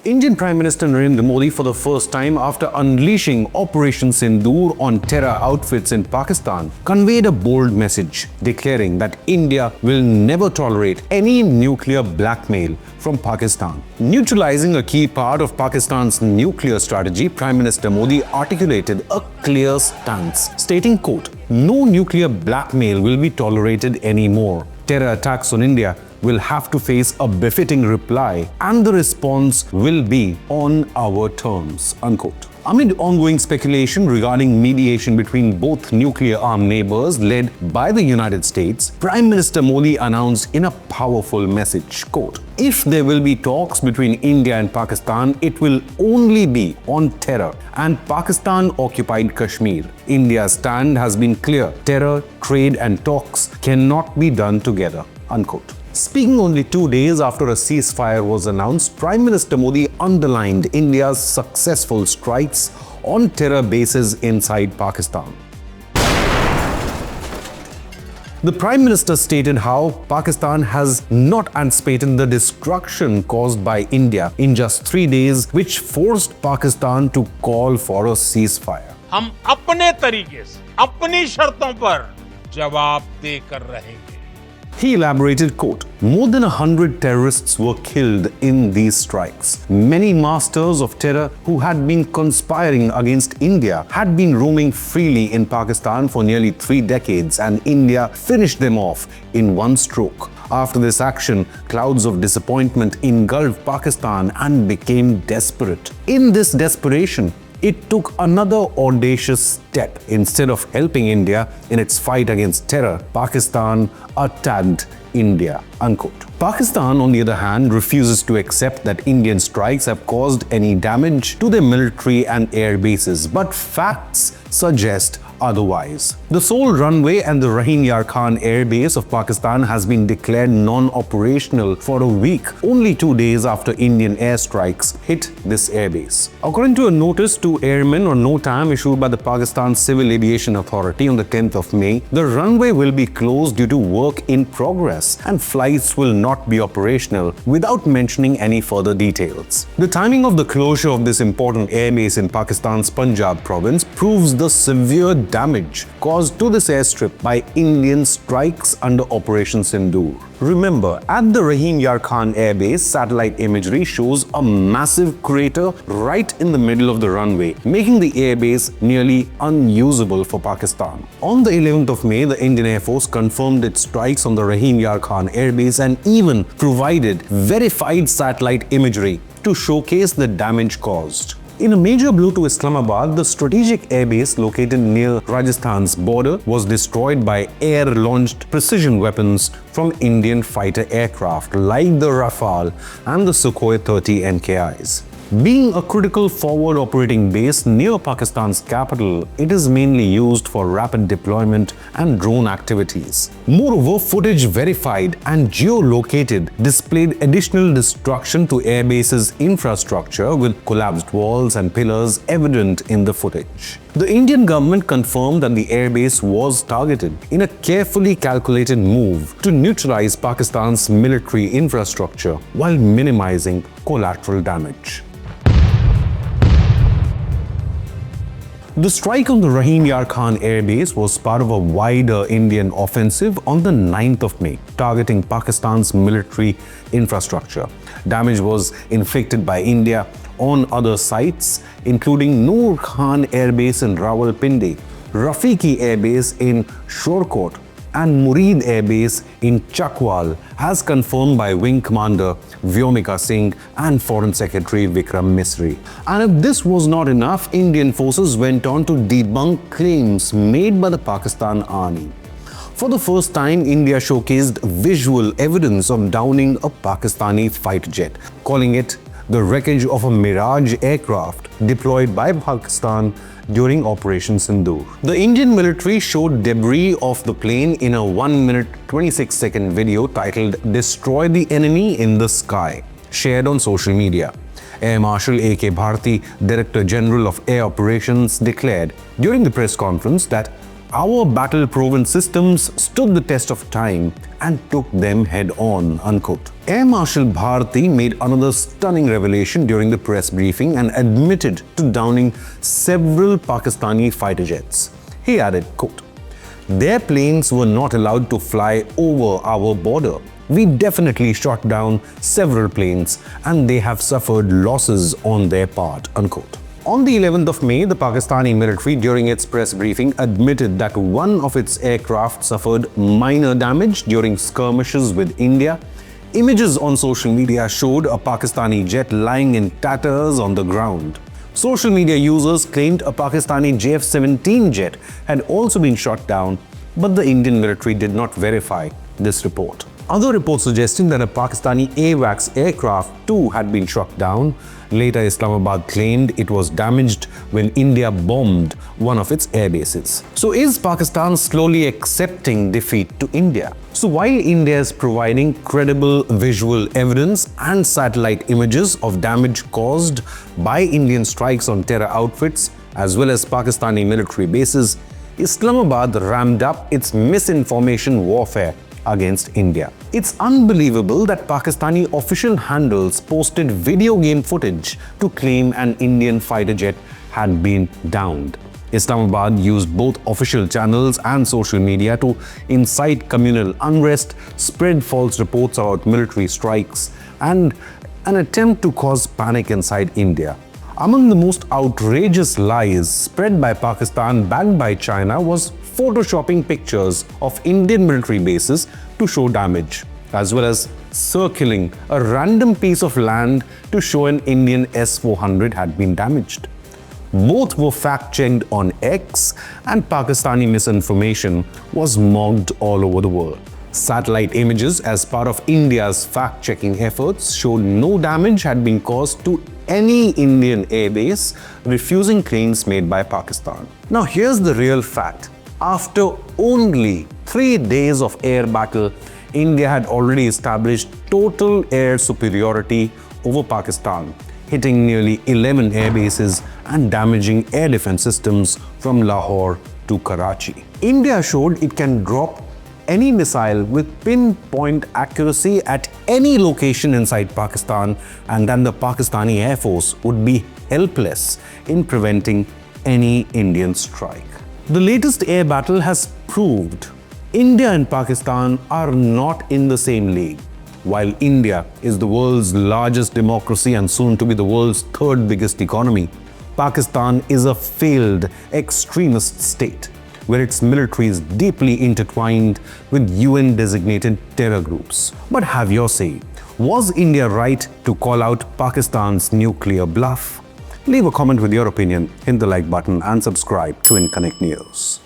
Indian Prime Minister Narendra Modi, for the first time after unleashing Operation Sindoor on terror outfits in Pakistan, conveyed a bold message declaring that India will never tolerate any nuclear blackmail from Pakistan. Neutralizing a key part of Pakistan's nuclear strategy, Prime Minister Modi articulated a clear stance, stating, quote, "No nuclear blackmail will be tolerated anymore. Terror attacks on India will have to face a befitting reply, and the response will be on our terms," unquote. Amid ongoing speculation regarding mediation between both nuclear-armed neighbors led by the United States, Prime Minister Modi announced in a powerful message, quote, "If there will be talks between India and Pakistan, it will only be on terror and Pakistan-occupied Kashmir. India's stand has been clear. Terror, trade and talks cannot be done together," unquote. Speaking only 2 days after a ceasefire was announced, Prime Minister Modi underlined India's successful strikes on terror bases inside Pakistan. The Prime Minister stated how Pakistan has not anticipated the destruction caused by India in just 3 days, which forced Pakistan to call for a ceasefire. हम अपने तरीके से, अपनी शर्तों पर जवाब देकर रहेंगे. He elaborated, quote, "More than 100 terrorists were killed in these strikes. Many masters of terror who had been conspiring against India had been roaming freely in Pakistan for nearly 3 decades, and India finished them off in one stroke. After this action, clouds of disappointment engulfed Pakistan and became desperate. In this desperation, it took another audacious step. Instead of helping India in its fight against terror, Pakistan attacked India," unquote. Pakistan, on the other hand, refuses to accept that Indian strikes have caused any damage to their military and air bases, but facts suggest otherwise. The sole runway and the Rahim Yar Khan Air Base of Pakistan has been declared non-operational for a week, only 2 days after Indian airstrikes hit this airbase. According to a notice to airmen on NOTAM issued by the Pakistan Civil Aviation Authority on the 10th of May, the runway will be closed due to work in progress and flights will not be operational, without mentioning any further details. The timing of the closure of this important airbase in Pakistan's Punjab province proves the severe damage caused to this airstrip by Indian strikes under Operation Sindoor. Remember, at the Rahim Yar Khan Air Base, satellite imagery shows a massive crater right in the middle of the runway, making the airbase nearly unusable for Pakistan. On the 11th of May, the Indian Air Force confirmed its strikes on the Rahim Yar Khan Air Base and even provided verified satellite imagery to showcase the damage caused. In a major blow to Islamabad, the strategic airbase located near Rajasthan's border was destroyed by air-launched precision weapons from Indian fighter aircraft like the Rafale and the Sukhoi 30 NKIs. Being a critical forward operating base near Pakistan's capital, it is mainly used for rapid deployment and drone activities. Moreover, footage verified and geolocated displayed additional destruction to airbase's infrastructure, with collapsed walls and pillars evident in the footage. The Indian government confirmed that the airbase was targeted in a carefully calculated move to neutralize Pakistan's military infrastructure while minimizing collateral damage. The strike on the Rahim Yar Khan Air Base was part of a wider Indian offensive on the 9th of May, targeting Pakistan's military infrastructure. Damage was inflicted by India on other sites, including Noor Khan Air Base in Rawalpindi, Rafiki Air Base in Shorkot, and Murid Air Base in Chakwal, as confirmed by Wing Commander Vyomika Singh and Foreign Secretary Vikram Misri. And if this was not enough, Indian forces went on to debunk claims made by the Pakistan Army. For the first time, India showcased visual evidence of downing a Pakistani fighter jet, calling it the wreckage of a Mirage aircraft deployed by Pakistan during Operation Sindoor. The Indian military showed debris of the plane in a 1-minute 26-second video titled "Destroy the Enemy in the Sky," shared on social media. Air Marshal A.K. Bharti, Director General of Air Operations, declared during the press conference that Our battle-proven systems stood the test of time and took them head-on, unquote. Air Marshal Bharti made another stunning revelation during the press briefing and admitted to downing several Pakistani fighter jets. He added, quote, "Their planes were not allowed to fly over our border. We definitely shot down several planes and they have suffered losses on their part," unquote. On the 11th of May, the Pakistani military, during its press briefing, admitted that one of its aircraft suffered minor damage during skirmishes with India. Images on social media showed a Pakistani jet lying in tatters on the ground. Social media users claimed a Pakistani JF-17 jet had also been shot down, but the Indian military did not verify this report. Other reports suggesting that a Pakistani AWACS aircraft too had been shot down. Later, Islamabad claimed it was damaged when India bombed one of its air bases. So is Pakistan slowly accepting defeat to India? So while India is providing credible visual evidence and satellite images of damage caused by Indian strikes on terror outfits as well as Pakistani military bases, Islamabad ramped up its misinformation warfare against India. It's unbelievable that Pakistani official handles posted video game footage to claim an Indian fighter jet had been downed. Islamabad used both official channels and social media to incite communal unrest, spread false reports about military strikes, and an attempt to cause panic inside India. Among the most outrageous lies spread by Pakistan, backed by China, was photoshopping pictures of Indian military bases to show damage, as well as circling a random piece of land to show an Indian S-400 had been damaged. Both were fact-checked on X, and Pakistani misinformation was mocked all over the world. Satellite images as part of India's fact-checking efforts showed no damage had been caused to any Indian airbase, refusing claims made by Pakistan. Now here's the real fact. After only 3 days of air battle, India had already established total air superiority over Pakistan, hitting nearly 11 air bases and damaging air defense systems from Lahore to Karachi. India showed it can drop any missile with pinpoint accuracy at any location inside Pakistan, and then the Pakistani Air Force would be helpless in preventing any Indian strike. The latest air battle has proved India and Pakistan are not in the same league. While India is the world's largest democracy and soon to be the world's third biggest economy, Pakistan is a failed extremist state where its military is deeply intertwined with UN-designated terror groups. But have your say. Was India right to call out Pakistan's nuclear bluff? Leave a comment with your opinion, hit the like button and subscribe to Inconnect News.